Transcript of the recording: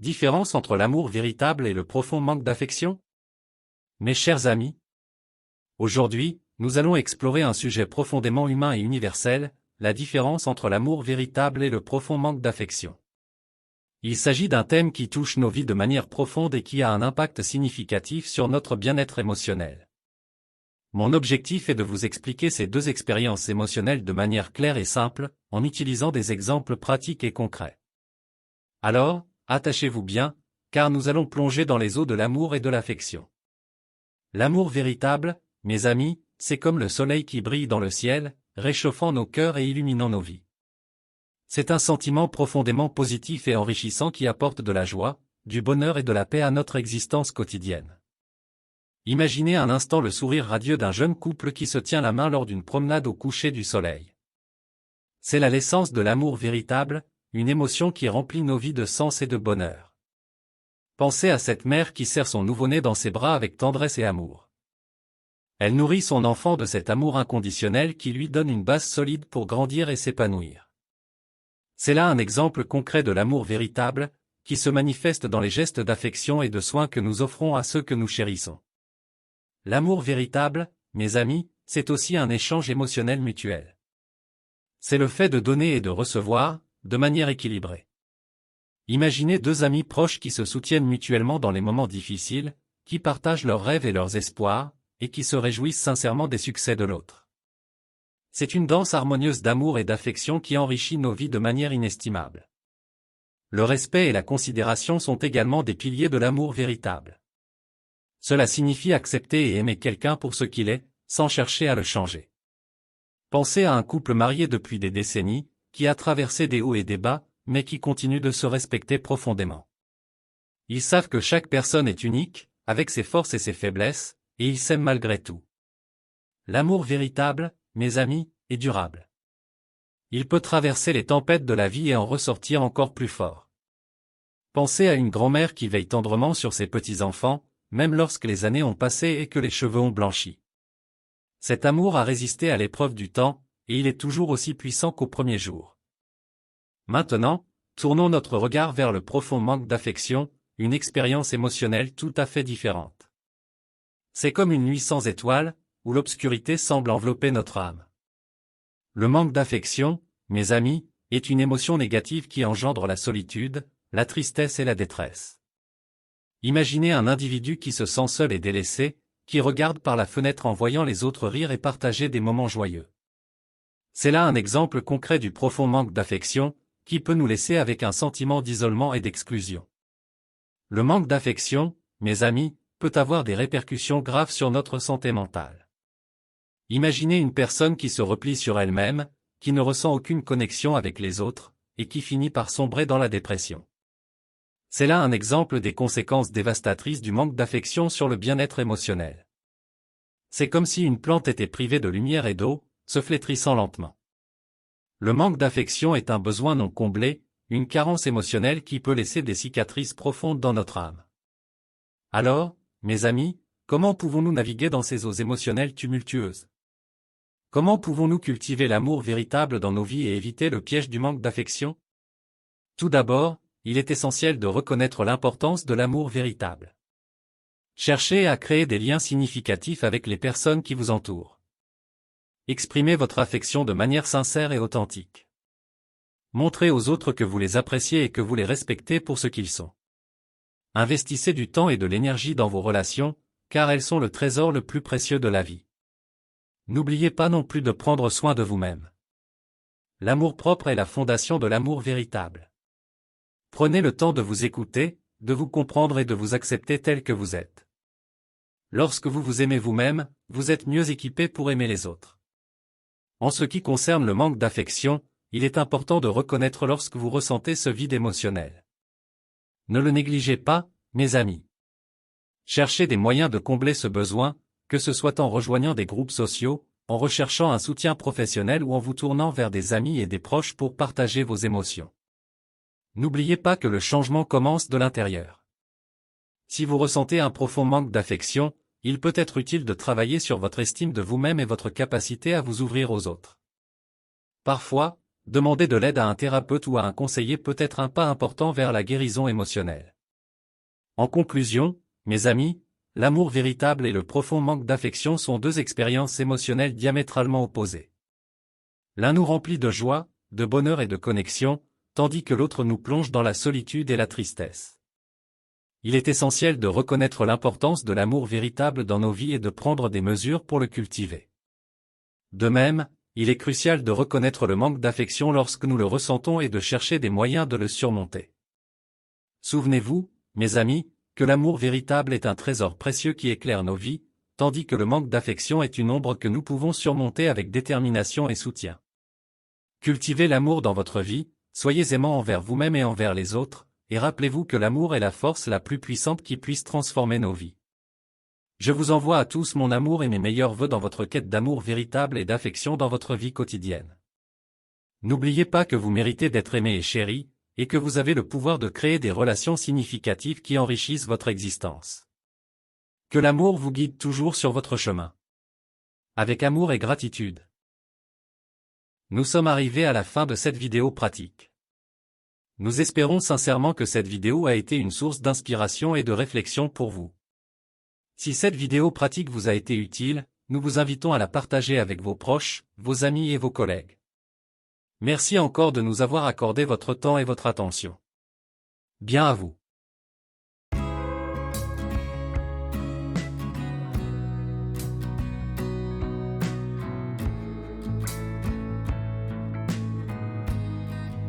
Différence entre l'amour véritable et le profond manque d'affection? Mes chers amis, aujourd'hui, nous allons explorer un sujet profondément humain et universel, la différence entre l'amour véritable et le profond manque d'affection. Il s'agit d'un thème qui touche nos vies de manière profonde et qui a un impact significatif sur notre bien-être émotionnel. Mon objectif est de vous expliquer ces deux expériences émotionnelles de manière claire et simple, en utilisant des exemples pratiques et concrets. Alors, attachez-vous bien, car nous allons plonger dans les eaux de l'amour et de l'affection. L'amour véritable, mes amis, c'est comme le soleil qui brille dans le ciel, réchauffant nos cœurs et illuminant nos vies. C'est un sentiment profondément positif et enrichissant qui apporte de la joie, du bonheur et de la paix à notre existence quotidienne. Imaginez un instant le sourire radieux d'un jeune couple qui se tient la main lors d'une promenade au coucher du soleil. C'est l'essence de l'amour véritable, une émotion qui remplit nos vies de sens et de bonheur. Pensez à cette mère qui serre son nouveau-né dans ses bras avec tendresse et amour. Elle nourrit son enfant de cet amour inconditionnel qui lui donne une base solide pour grandir et s'épanouir. C'est là un exemple concret de l'amour véritable, qui se manifeste dans les gestes d'affection et de soins que nous offrons à ceux que nous chérissons. L'amour véritable, mes amis, c'est aussi un échange émotionnel mutuel. C'est le fait de donner et de recevoir, de manière équilibrée. Imaginez deux amis proches qui se soutiennent mutuellement dans les moments difficiles, qui partagent leurs rêves et leurs espoirs, et qui se réjouissent sincèrement des succès de l'autre. C'est une danse harmonieuse d'amour et d'affection qui enrichit nos vies de manière inestimable. Le respect et la considération sont également des piliers de l'amour véritable. Cela signifie accepter et aimer quelqu'un pour ce qu'il est, sans chercher à le changer. Pensez à un couple marié depuis des décennies, qui a traversé des hauts et des bas, mais qui continue de se respecter profondément. Ils savent que chaque personne est unique, avec ses forces et ses faiblesses, et ils s'aiment malgré tout. L'amour véritable, mes amis, est durable. Il peut traverser les tempêtes de la vie et en ressortir encore plus fort. Pensez à une grand-mère qui veille tendrement sur ses petits-enfants, même lorsque les années ont passé et que les cheveux ont blanchi. Cet amour a résisté à l'épreuve du temps, et il est toujours aussi puissant qu'au premier jour. Maintenant, tournons notre regard vers le profond manque d'affection, une expérience émotionnelle tout à fait différente. C'est comme une nuit sans étoiles, où l'obscurité semble envelopper notre âme. Le manque d'affection, mes amis, est une émotion négative qui engendre la solitude, la tristesse et la détresse. Imaginez un individu qui se sent seul et délaissé, qui regarde par la fenêtre en voyant les autres rire et partager des moments joyeux. C'est là un exemple concret du profond manque d'affection, qui peut nous laisser avec un sentiment d'isolement et d'exclusion. Le manque d'affection, mes amis, peut avoir des répercussions graves sur notre santé mentale. Imaginez une personne qui se replie sur elle-même, qui ne ressent aucune connexion avec les autres, et qui finit par sombrer dans la dépression. C'est là un exemple des conséquences dévastatrices du manque d'affection sur le bien-être émotionnel. C'est comme si une plante était privée de lumière et d'eau, se flétrissant lentement. Le manque d'affection est un besoin non comblé, une carence émotionnelle qui peut laisser des cicatrices profondes dans notre âme. Alors, mes amis, comment pouvons-nous naviguer dans ces eaux émotionnelles tumultueuses? Comment pouvons-nous cultiver l'amour véritable dans nos vies et éviter le piège du manque d'affection? Tout d'abord, il est essentiel de reconnaître l'importance de l'amour véritable. Cherchez à créer des liens significatifs avec les personnes qui vous entourent. Exprimez votre affection de manière sincère et authentique. Montrez aux autres que vous les appréciez et que vous les respectez pour ce qu'ils sont. Investissez du temps et de l'énergie dans vos relations, car elles sont le trésor le plus précieux de la vie. N'oubliez pas non plus de prendre soin de vous-même. L'amour-propre est la fondation de l'amour véritable. Prenez le temps de vous écouter, de vous comprendre et de vous accepter tel que vous êtes. Lorsque vous vous aimez vous-même, vous êtes mieux équipé pour aimer les autres. En ce qui concerne le manque d'affection, il est important de reconnaître lorsque vous ressentez ce vide émotionnel. Ne le négligez pas, mes amis. Cherchez des moyens de combler ce besoin, que ce soit en rejoignant des groupes sociaux, en recherchant un soutien professionnel ou en vous tournant vers des amis et des proches pour partager vos émotions. N'oubliez pas que le changement commence de l'intérieur. Si vous ressentez un profond manque d'affection, il peut être utile de travailler sur votre estime de vous-même et votre capacité à vous ouvrir aux autres. Parfois, demander de l'aide à un thérapeute ou à un conseiller peut être un pas important vers la guérison émotionnelle. En conclusion, mes amis, l'amour véritable et le profond manque d'affection sont deux expériences émotionnelles diamétralement opposées. L'un nous remplit de joie, de bonheur et de connexion, tandis que l'autre nous plonge dans la solitude et la tristesse. Il est essentiel de reconnaître l'importance de l'amour véritable dans nos vies et de prendre des mesures pour le cultiver. De même, il est crucial de reconnaître le manque d'affection lorsque nous le ressentons et de chercher des moyens de le surmonter. Souvenez-vous, mes amis, que l'amour véritable est un trésor précieux qui éclaire nos vies, tandis que le manque d'affection est une ombre que nous pouvons surmonter avec détermination et soutien. Cultivez l'amour dans votre vie, soyez aimants envers vous-même et envers les autres, et rappelez-vous que l'amour est la force la plus puissante qui puisse transformer nos vies. Je vous envoie à tous mon amour et mes meilleurs vœux dans votre quête d'amour véritable et d'affection dans votre vie quotidienne. N'oubliez pas que vous méritez d'être aimé et chéri, et que vous avez le pouvoir de créer des relations significatives qui enrichissent votre existence. Que l'amour vous guide toujours sur votre chemin. Avec amour et gratitude. Nous sommes arrivés à la fin de cette vidéo pratique. Nous espérons sincèrement que cette vidéo a été une source d'inspiration et de réflexion pour vous. Si cette vidéo pratique vous a été utile, nous vous invitons à la partager avec vos proches, vos amis et vos collègues. Merci encore de nous avoir accordé votre temps et votre attention. Bien à vous.